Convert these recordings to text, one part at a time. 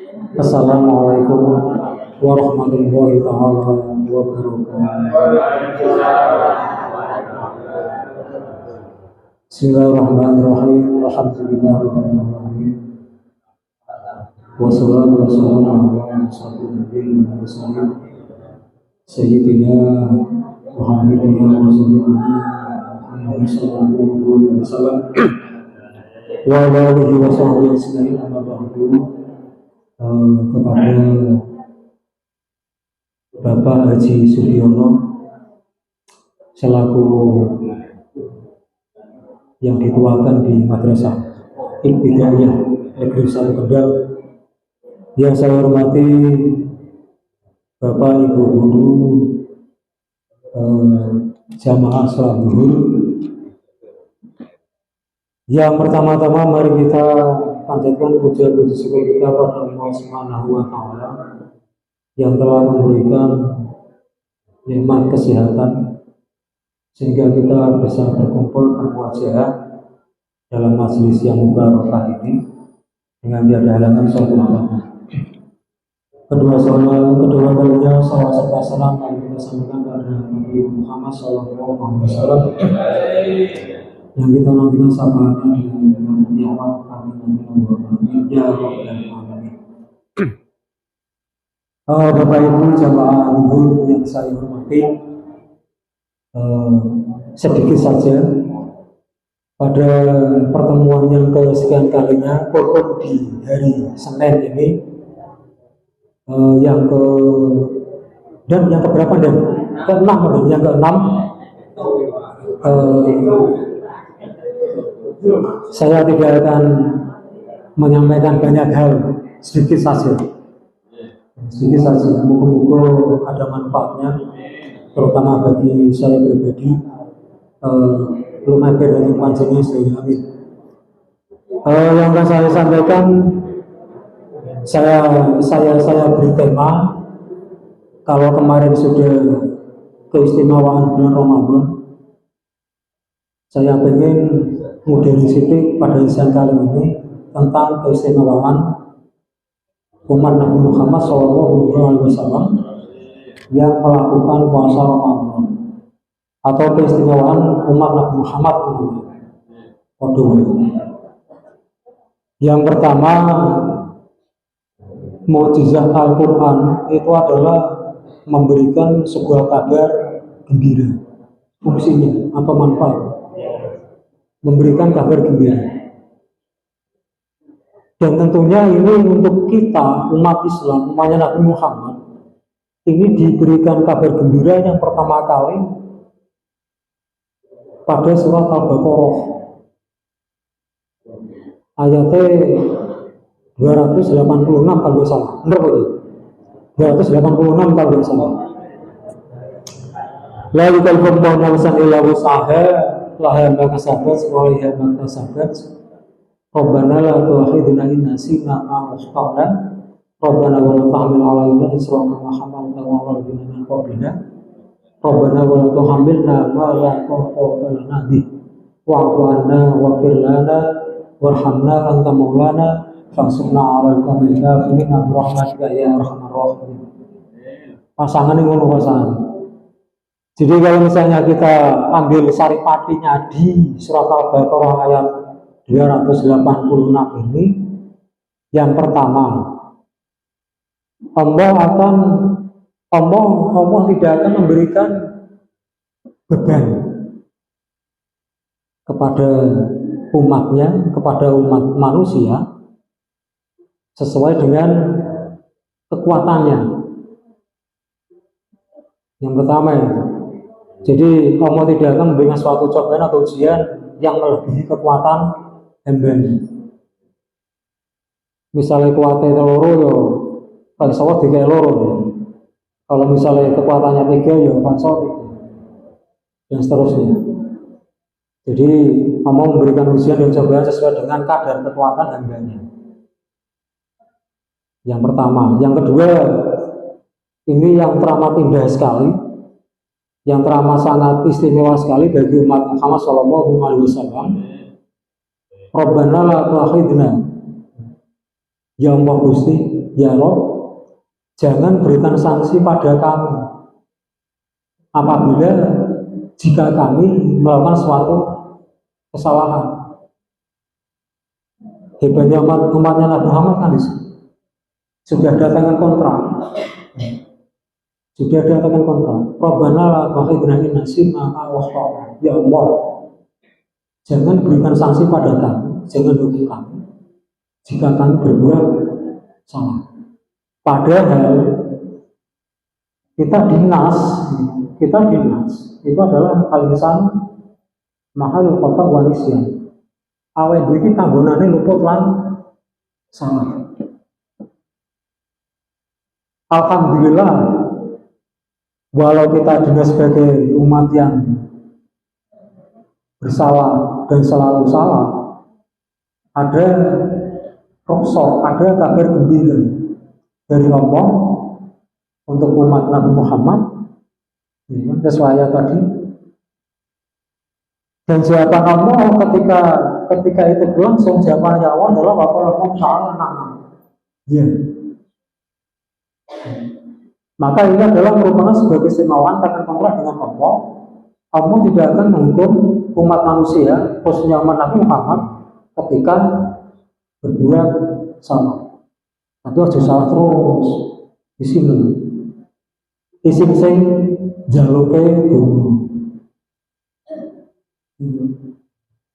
Assalamualaikum warahmatullahi taala wabarakatuh. Bismillahirrahmanirrahim. Alhamdulillahirrahmanirrahim. Wassalatu wassalamu ala asyrofil mursalin sayyidina Muhammadin Muhammad sallallahu alaihi wasallam wa ala alihi wa sahbihi ajma'in. Amma ba'du. Kepada Bapak Haji Sudiono selaku yang dituakan di Madrasah Ibtidaiyah Negeri 1 Kendal, yang saya hormati Bapak Ibu guru jamaah salat zuhur. Yang pertama-tama mari kita panjatkan puja-puji syukur kita pada Allah Subhanahu wa taala yang telah memberikan nikmat kesehatan sehingga kita bisa berkumpul bermuajah dalam majelis yang mubarakah ini dengan tiada halangan suatu waktu. Kedua kalinya salam serta salam yang kita sampaikan kepada Nabi Muhammad sallallahu alaihi wasallam yang kita nantikan syafaatnya di nyawa amin ya rabbal alamin. Bapak Ibu jamaah zuhur yang saya hormati, sedikit saja pada pertemuan yang kesekian kalinya pokok di hari Senin ini yang keberapa dan ke-6 yang ke-6 saya tidak akan menyampaikan banyak hal, sedikit saja. Moga-moga ada manfaatnya, terutama bagi saya pribadi. Lumayan dari panjangnya saya amin. Yang akan saya sampaikan, saya beri tema. Kalau kemarin sudah keistimewaan bulan Ramadan, saya ingin modern sidik pada siang kali ini tentang keistimewaan umat Nabi Muhammad SAW yang melakukan puasa Ramadan, atau keistimewaan umat Nabi Muhammad. Yang pertama, mukjizat Al-Quran itu adalah memberikan sebuah kabar gembira. Fungsinya atau manfaat memberikan kabar gembira, dan tentunya ini untuk kita umat Islam, umatnya Nabi Muhammad, ini diberikan kabar gembira yang pertama kali pada surat Al-Baqarah ayatnya 286 kalau salah, benar betul 286 kalau salah. La yukallifu nafsan illa wus'aha laha ma kasabat wa 'alaiha ma kasabat. Rabbana la tu'akhidhna in nasina aw akhtana. Rabbana wa la tahmil 'alaina isran kama hamaltahu 'ala alladziina min qablina. Rabbana wa la tuhammilna ma la taqata lana bih. Wa'fu 'anna waghfir lana warhamna anta maulana fansurna 'alal qawmil kafirin bi rahmatika ya arhamar rahimin. Pasangan ini ngono pasangan. Jadi kalau misalnya kita ambil saripatinya di surat Al-Baqarah ayat 286 ini, yang pertama, Allah tidak akan memberikan beban kepada umatnya, kepada umat manusia sesuai dengan kekuatannya. Yang pertama ya. Jadi Allah tidak akan memberikan suatu cobaan atau ujian yang melebihi kekuatan hambanya. Misalnya kuatnya teloro ya pansawat 3 loro. Kalau misalnya kekuatannya 3 ya pansawat 3. Dan seterusnya. Jadi Allah memberikan ujian dan cobaan sesuai dengan kadar kekuatan hambanya. Yang pertama. Yang kedua, ini yang teramat indah sekali, yang teramat sangat istimewa sekali bagi umat Muhammad SAW. Rabbana la tu'akhidna, ya Allah Gusti, ya Rob, jangan berikan sanksi pada kami apabila jika kami melakukan suatu kesalahan. Hebatnya umatnya Nabi Muhammad kan sudah datangkan kontrak, Rabbana la tu'akhidhna in nasina aw akhtana. Ya Allah, jangan berikan sanksi pada kami, jangan hukum kami jika kami berbuat salah. Padahal kita dinas itu adalah al-insan mahal kota wanisyan. Awet iki panggonane luput lan salah. Alhamdulillah, walau kita dinas sebagai umat yang bersalah dan selalu salah, ada rokso, ada kabar gembira dari Allah untuk umat Nabi Muhammad, sesuai tadi. Dan jawaban Allah ketika itu berlangsung, jawabannya Allah adalah waqala ta'ala na'am. Ya. Maka ini adalah merupakan sebagai keistimewaan takkan kontrak dengan Allah. Allah tidak akan menghukum umat manusia, khususnya umat Nabi Muhammad, ketika berbuat salah. Tapi harus salah terus di sini. Isim sing jaluke dulu.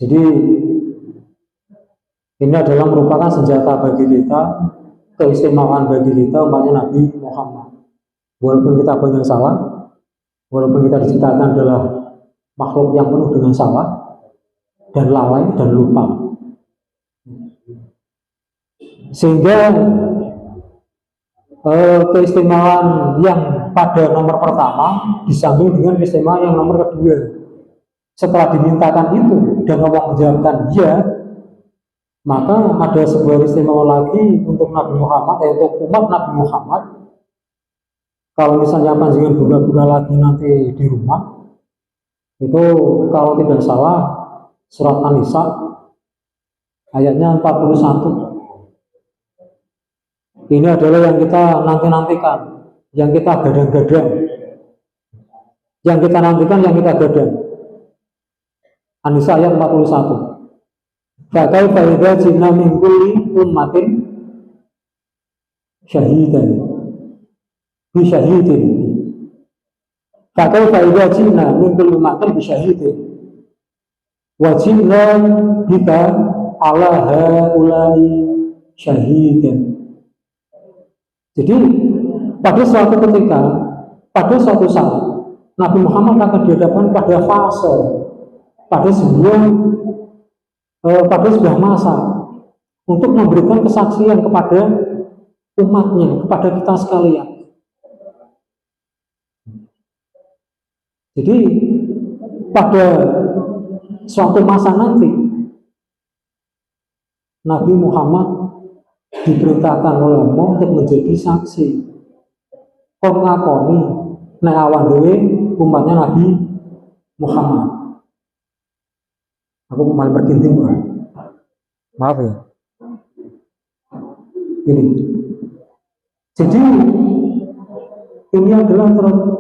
Jadi ini adalah merupakan senjata bagi kita, keistimewaan bagi kita umatnya Nabi Muhammad. Walaupun kita banyak salah, walaupun kita diciptakan adalah makhluk yang penuh dengan salah dan lalai dan lupa, sehingga keistimewaan yang pada nomor pertama disambung dengan keistimewaan yang nomor kedua. Setelah dimintakan itu dan Allah menjawabkan ya, maka ada sebuah istimewa lagi untuk Nabi Muhammad, yaitu umat Nabi Muhammad. Kalau misalnya panjenengan buka-buka lagi nanti di rumah, itu kalau tidak salah surat An-Nisa ayatnya 41. Ini adalah yang kita nanti-nantikan, yang kita gadang-gadang, yang kita nantikan, yang kita gadang. An-Nisa ayat 41. Fakaifa idza jinna min kulli ummatin syahidan bi syahidin. Fakaifa idza jinna min kulli ummatin bi syahidin wa jinna bika ala haula'i syahidan. Jadi pada suatu ketika, pada suatu saat, Nabi Muhammad akan dihadapkan pada fase, pada sebuah masa untuk memberikan kesaksian kepada umatnya, kepada kita sekalian. Jadi pada suatu masa nanti Nabi Muhammad diperintahkan oleh Allah untuk menjadi saksi. Kau ngakoni nek awan dhewe umatnya Nabi Muhammad. Aku malah berkinting, maaf ya. Ini. Jadi ini adalah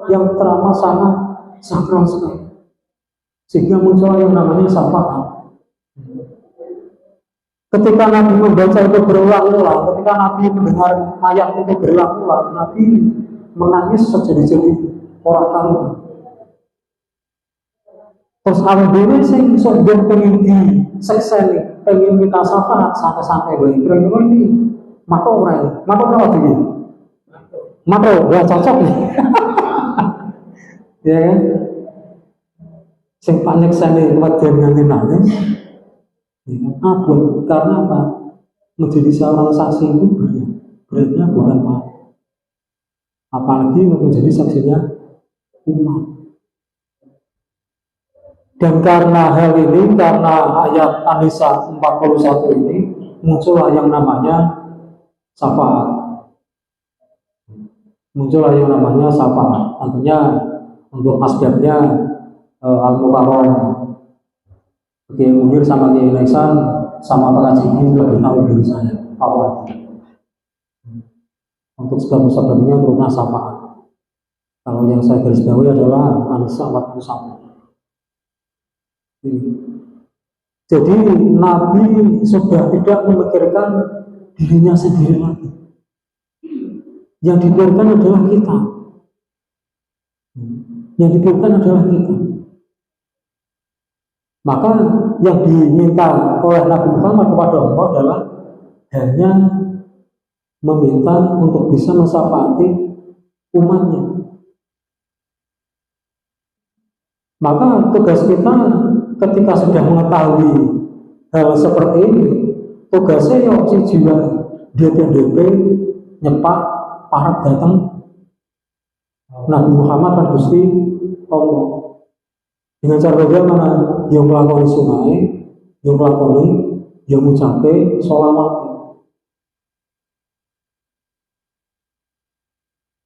yang teramat sangat sakral sekali. Sehingga muncul yang namanya syafaat. Ketika Nabi membaca itu berulang-ulang, ketika Nabi mendengar ayat itu berulang-ulang, Nabi menangis sejadi-jadi orang karuan. Terus awal dhewe sing sombong pengen di sekseni, pengen minta syafaat sampai-sampai gue kira-kira ini mato ora iki. Mato, ya cocok nih. Ya kan? Sing panik sene wedhen nganti nangis. Abot karena apa? Menjadi seorang saksi itu beratnya bukan main. Apalagi menjadi saksinya umat. Dan karena hal ini, karena ayat An-Nisa 41 ini, muncullah yang namanya syafaat. Muncullah yang namanya syafaat. Tentunya untuk asbabnya Al-Mukarram, Kiai Munir sama Kiai Leksan sama Pak Haji lebih tahu dari saya. Untuk sebab-sebabnya berupa syafaat. Kalau yang saya garis bawahi adalah An-Nisa 41. Jadi Nabi sudah tidak memikirkan dirinya sendiri lagi. Yang dipikirkan adalah kita. Yang dipikirkan adalah kita. Maka yang diminta oleh Nabi Muhammad kepada Allah adalah hanya meminta untuk bisa mensyafaati umatnya. Maka tugas kita ketika sudah mengetahui hal seperti ini, tugasnya ya jiwa DP nyepak parat datang Nabi Muhammad dan Gusti Allah dengan cara bagaimana? Yang melakoni sunai, yang melakoni, yang mencapai sholawat.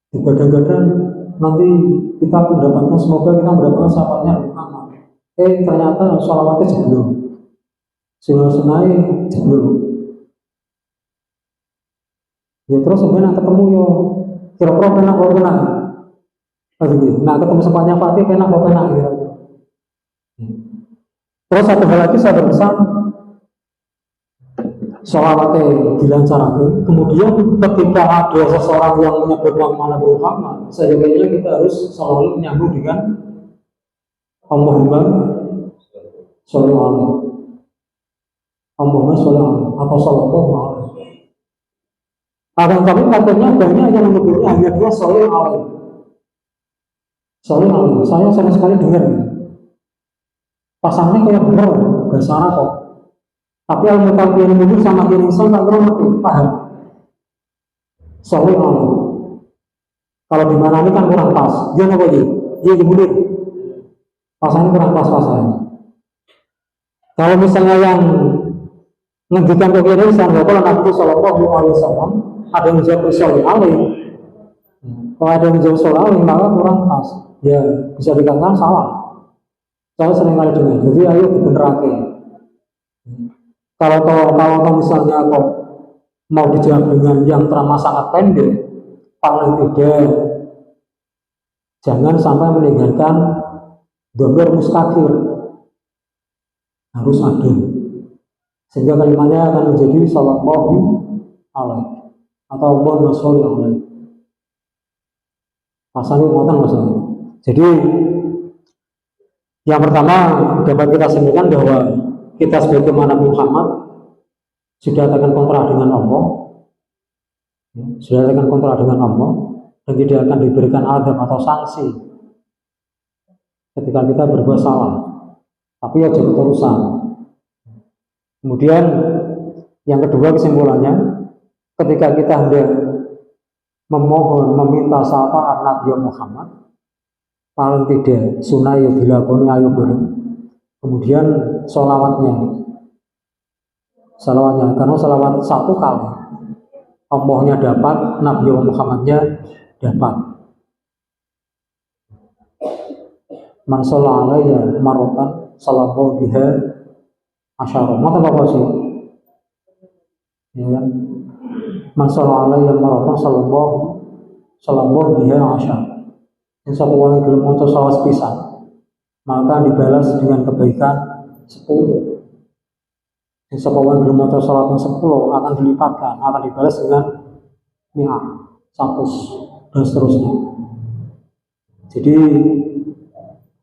Digadang-gadang nanti kita mendapatkan, semoga kita mendapatkan syafaatnya Muhammad. Ternyata sholawatnya jeblok, sunai jeblok. Ya terus sebenarnya ketemu yo kira-kira penak kok penak. Nah ketemu sepanjang Fatih penak kok penak kira-kira. Terus satu hal lagi saya berpesan, sholawatnya dilancarkan. Kemudian ketika ada seseorang yang menyebut nama Nabi Muhammad, sebaiknya kita harus selalu menyambung dengan Allahumma sholli alaihi, Allahumma sholli alaihi atau sallallahu alaihi. Akan tapi katanya banyak yang menyebutnya hanya dua sholli alaihi. Sholli alaihi, saya sama sekali dengar pasangnya kayak benar bahasa Arab kok. Tapi yang mereka pilih sama kiri insan tak ngerti, paham. Sholli alaihi. Kalau di mana ini kan kurang pas. Dia apa lagi? Dia kemudian pasangnya kurang pas pasangannya. Kalau misalnya yang ngendikan ke kiri insan, kalau Nabi Sallallahu Alaihi Wasallam ada yang menjawab sholli alaihi. Kalau ada yang menjawab sholli alaihi maka kurang pas. Ya bisa dikatakan salah. Saya sering kali dengar. Jadi ayo dibenerake. Kalau misalnya kok mau dijawab dengan yang terama sangat pendek, paling tidak jangan sampai meninggalkan dhamir mustakir, harus ada, sehingga kalimatnya akan menjadi sallallahu alaihi atau Allahumma sholli alaihi. Pasalnya muatan maksudnya. Jadi yang pertama dapat kita simpulkan bahwa kita sebagaimana Muhammad sudah tekan kontra dengan Allah, dan tidak akan diberikan adab atau sanksi ketika kita berbuat salah. Tapi ya jangan terusan. Kemudian yang kedua kesimpulannya, ketika kita hendak memohon meminta syafaat Nabi Muhammad, paling tidak sunnah yang dilakoni ayo bareng. Kemudian sholawatnya, karena sholawat satu kali Allahnya dapat, Nabi Muhammadnya dapat. Man sholla alaiya marratan sallallahu biha asyara. Mata apa sih? Ya. Man sholla alaiya marratan sallallahu biha asyara. Yang satu orang gelem maca sholawat pisan, maka dibalas dengan kebaikan 10. Yang satu orang gelem maca sholawat 10 akan dilipatkan, akan dibalas dengan 100 dan seterusnya. Jadi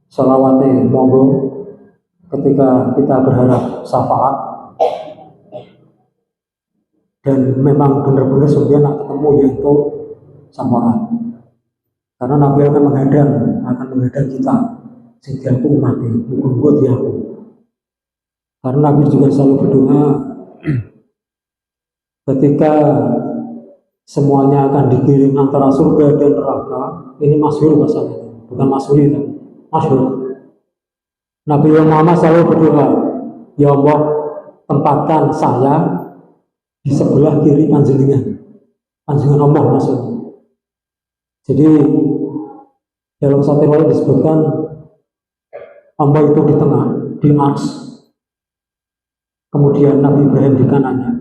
sholawatnya monggo ketika kita berharap syafaat dan memang benar-benar sebenarnya nak ketemu yaitu syafaat. Karena Nabi akan menghadang kita sehingga aku mati, bukan dia aku. Karena Nabi juga selalu berdoa ketika semuanya akan digiring antara surga dan neraka. Ini masyhur bahasanya, bukan masyhur, masyhur. Nabi Muhammad selalu berdoa, ya Allah, tempatkan saya di sebelah kiri panjenengan Allah maksudnya. Jadi dalam satu riwayat disebutkan Allah itu di tengah, di ars. Kemudian Nabi Ibrahim di kanannya.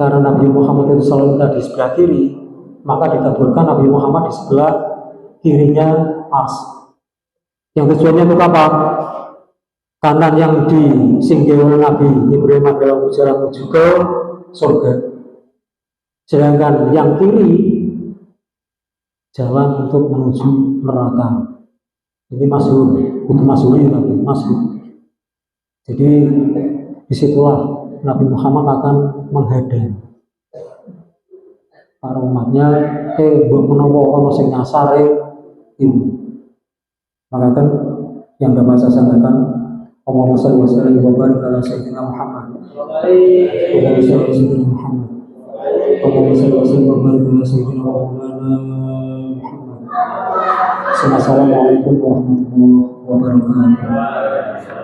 karena Nabi Muhammad itu selalu di sebelah kiri, maka dikaburkan Nabi Muhammad di sebelah kirinya Ars. Yang tujuannya untuk apa? Kanan yang disinggih oleh Nabi Ibrahim adalah jalan menuju ke surga, sedangkan yang kiri jalan untuk menuju neraka. Ini masyhur, bukan masyhuri tapi masyhur. Jadi disitulah Nabi Muhammad akan menghadang para umatnya buat menawa ono sing nyasar ini. Maka kan yang dapat saya sampaikan, Allahumma shalli wa sallim wa barik ala sayyidina Muhammad. Allahumma shalli wa sallim Muhammad. Allahumma shalli wa sallim wa barik ala sayyidina Muhammad. Assalamualaikum warahmatullahi wabarakatuh.